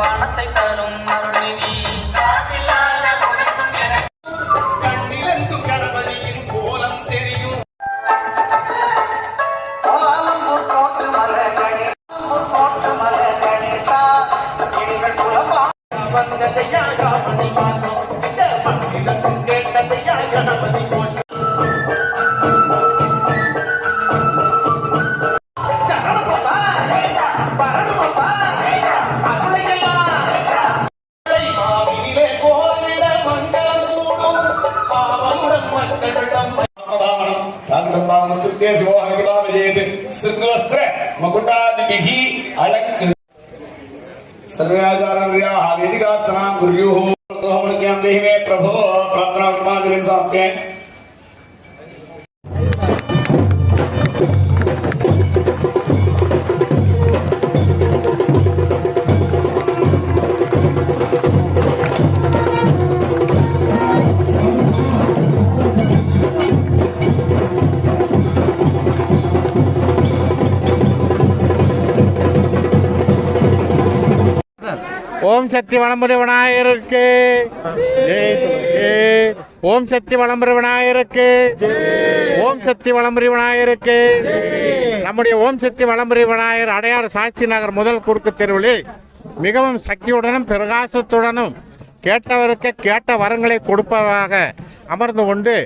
பானத்தை தரும் அருள்நிதி கண்ணிலங்கும் கணபதியின் கோலம் தெரியும் கணபதி போச்சு वेदिकार्चनां कुर्युः देहि मे प्रभो प्रार्थना समर्पये। ஓம் சக்தி வளம்புரி விநாயகருக்கு ஓம் சக்தி வளம்புரி விநாயகருக்கு ஓம் சக்தி வளம்புரி விநாயகருக்கு. நம்முடைய ஓம் சக்தி வளம்புரி விநாயகர் அடையாறு சாட்சி நகர் முதல் குறுக்கு தெருவில் மிகவும் சக்தியுடனும் பிரகாசத்துடனும் கேட்டவருக்கு கேட்ட வரங்களை கொடுப்பதாக அமர்ந்து கொண்டு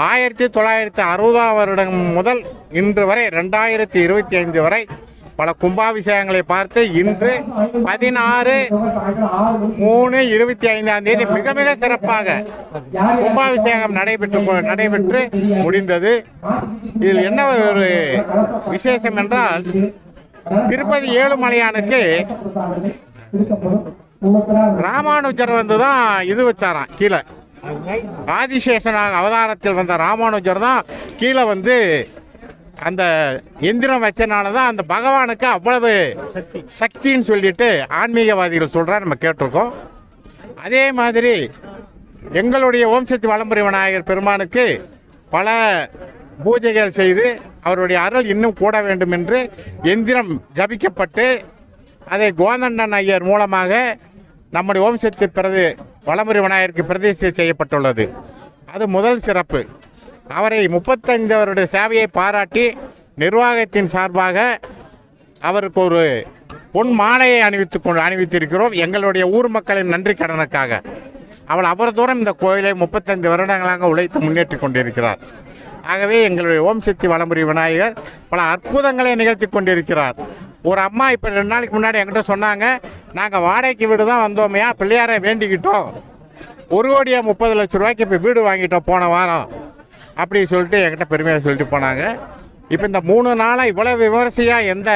1960 வருடம் முதல் இன்று வரை 2025 வரை பல கும்பாபிஷேகங்களை பார்த்து இன்று 16/3/25 மிக மிக சிறப்பாக கும்பாபிஷேகம் நடைபெற்று முடிந்தது. இதில் என்ன ஒரு விசேஷம் என்றால் திருப்பதி ஏழுமலையானுக்கு ராமானுஜர் வந்து தான் இது வச்சாராம். கீழே ஆதிசேஷனாக அவதாரத்தில் வந்த ராமானுஜர் தான் கீழே வந்து அந்த எந்திரம் வச்சனால தான் அந்த பகவானுக்கு அவ்வளவு சக்தின்னு சொல்லிட்டு ஆன்மீகவாதிகள் சொல்கிறார், நம்ம கேட்டிருக்கோம். அதே மாதிரி எங்களுடைய ஓம் சக்தி வளம்புரி விநாயகர் பெருமானுக்கு பல பூஜைகள் செய்து அவருடைய அருள் இன்னும் கூட வேண்டும் என்று எந்திரம் ஜபிக்கப்பட்டு அதை கோதண்டன் ஐயர் மூலமாக நம்முடைய ஓம் சக்தி வளம்புரி விநாயகருக்கு பிரதிஷ்டை செய்யப்பட்டுள்ளது. அது முதல் சிறப்பு. அவரை 35 வருட சேவையை பாராட்டி நிர்வாகத்தின் சார்பாக அவருக்கு ஒரு பொன் மாலையை அணிவித்திருக்கிறோம் எங்களுடைய ஊர் மக்களின் நன்றி கடனுக்காக. அவர் தூரம் இந்த கோயிலை 35 வருடங்களாக உழைத்து முன்னேற்றி கொண்டிருக்கிறார். ஆகவே எங்களுடைய ஓம் சக்தி வளம்புரி விநாயகர் பல அற்புதங்களை நிகழ்த்தி கொண்டிருக்கிறார். ஒரு அம்மா இப்போ 2 நாளைக்கு முன்னாடி என்கிட்ட சொன்னாங்க, நாங்கள் வாடகைக்கு வீடு தான் வந்தோமையா, பிள்ளையாரை வேண்டிக்கிட்டோம், 1,30,00,000 இப்போ வீடு வாங்கிட்டோம் போன வாரம் அப்படி சொல்லிட்டு என்கிட்ட பெருமையாக சொல்லிட்டு போனாங்க. இப்போ இந்த 3 நாளாக இவ்வளோ விமரிசையாக எந்த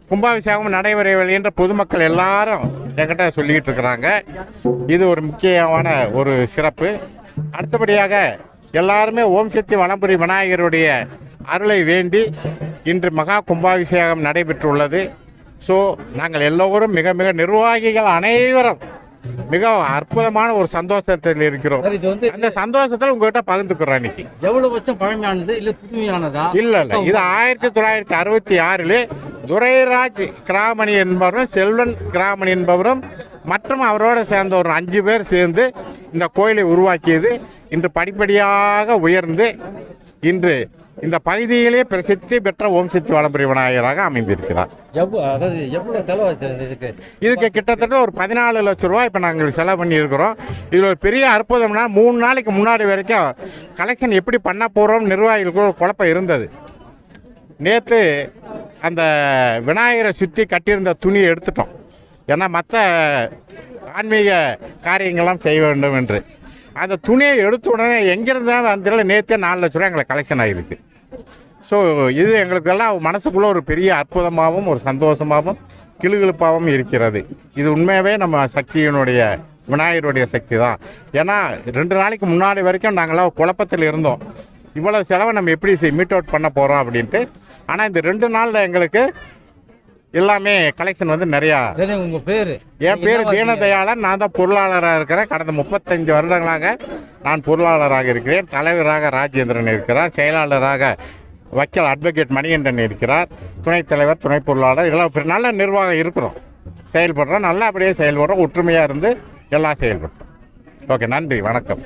கும்பாபிஷேகமும் நடைபெறவில்லை என்ற பொதுமக்கள் எல்லாரும் என்கிட்ட சொல்லிக்கிட்டு இருக்கிறாங்க. இது ஒரு முக்கியமான ஒரு சிறப்பு. அடுத்தபடியாக எல்லாருமே ஓம் சக்தி வளம்புரி விநாயகருடைய அருளை வேண்டி இன்று மகா கும்பாபிஷேகம் நடைபெற்றுள்ளது. ஸோ நாங்கள் எல்லோரும் மிக மிக நிர்வாகிகள் அனைவரும் மிக அற்புதமான ஒரு சந்தோஷத்தில் இருக்கிறோம். அந்த சந்தோஷத்தில் உங்ககிட்ட பகிர்ந்துக்கிறோம். இன்னைக்கு எவ்வளவு வருஷம் பழமையானது இல்லை புதுமையானதா? இல்லை இது 1966 துரைராஜ் கிராமணி என்பவரும் செல்வன் கிராமணி என்பவரும் மற்றும் அவரோடு சேர்ந்த ஒரு 5 பேர் சேர்ந்து இந்த கோயிலை உருவாக்கியது. இன்று படிப்படியாக உயர்ந்து இன்று இந்த பகுதியிலே பிரசித்தி பெற்ற ஓம் சக்தி வளம்புரி விநாயகராக அமைந்திருக்கிறார். இதுக்கு கிட்டத்தட்ட ஒரு 14 லட்சம் ரூபாய் இப்போ நாங்கள் செலவு பண்ணியிருக்கிறோம். இதில் ஒரு பெரிய அற்புதம்னா 3 நாளைக்கு முன்னாடி வரைக்கும் கலெக்ஷன் எப்படி பண்ண போகிறோம் நிர்வாகிகளுக்கு ஒரு குழப்பம் இருந்தது. நேற்று அந்த விநாயகரை சுற்றி கட்டியிருந்த துணியை எடுத்துட்டோம். ஏன்னா மற்ற ஆன்மீக காரியங்கள்லாம் செய்ய வேண்டும் என்று அந்த துணியை எடுத்த உடனே எங்கேருந்தாலும் அந்த நேற்றே 4 லட்ச ரூபா எங்களுக்கு கலெக்ஷன் ஆகிடுச்சு. ஸோ இது எங்களுக்கெல்லாம் மனசுக்குள்ளே ஒரு பெரிய அற்புதமாகவும் ஒரு சந்தோஷமாகவும் கிளுகிழுப்பாகவும் இருக்கிறது. இது உண்மையாகவே நம்ம சக்தியினுடைய விநாயகருடைய சக்தி தான். ஏன்னா 2 நாளைக்கு முன்னாடி வரைக்கும் நாங்களாம் குழப்பத்தில் இருந்தோம், இவ்வளோ செலவை நம்ம எப்படி மீட் அவுட் பண்ண போகிறோம் அப்படின்ட்டு. ஆனால் இந்த 2 நாளில் எங்களுக்கு எல்லாமே கலெக்ஷன் வந்து நிறையா. உங்கள் பேர்? என் பேர் தீனதயாளன். நான் தான் பொருளாளராக இருக்கிறேன். கடந்த 35 வருடங்களாக நான் பொருளாளராக இருக்கிறேன். தலைவராக ராஜேந்திரன் இருக்கிறார், செயலாளராக வக்கீல் அட்வொகேட் மணிகண்டன் இருக்கிறார், துணைத் தலைவர், துணை பொருளாளர், எல்லாம் நல்ல நிர்வாகம் இருக்கிறோம். செயல்படுறோம், நல்லபடியாக செயல்படுறோம், ஒற்றுமையாக இருந்து எல்லாம் செயல்படுறோம். ஓகே, நன்றி, வணக்கம்.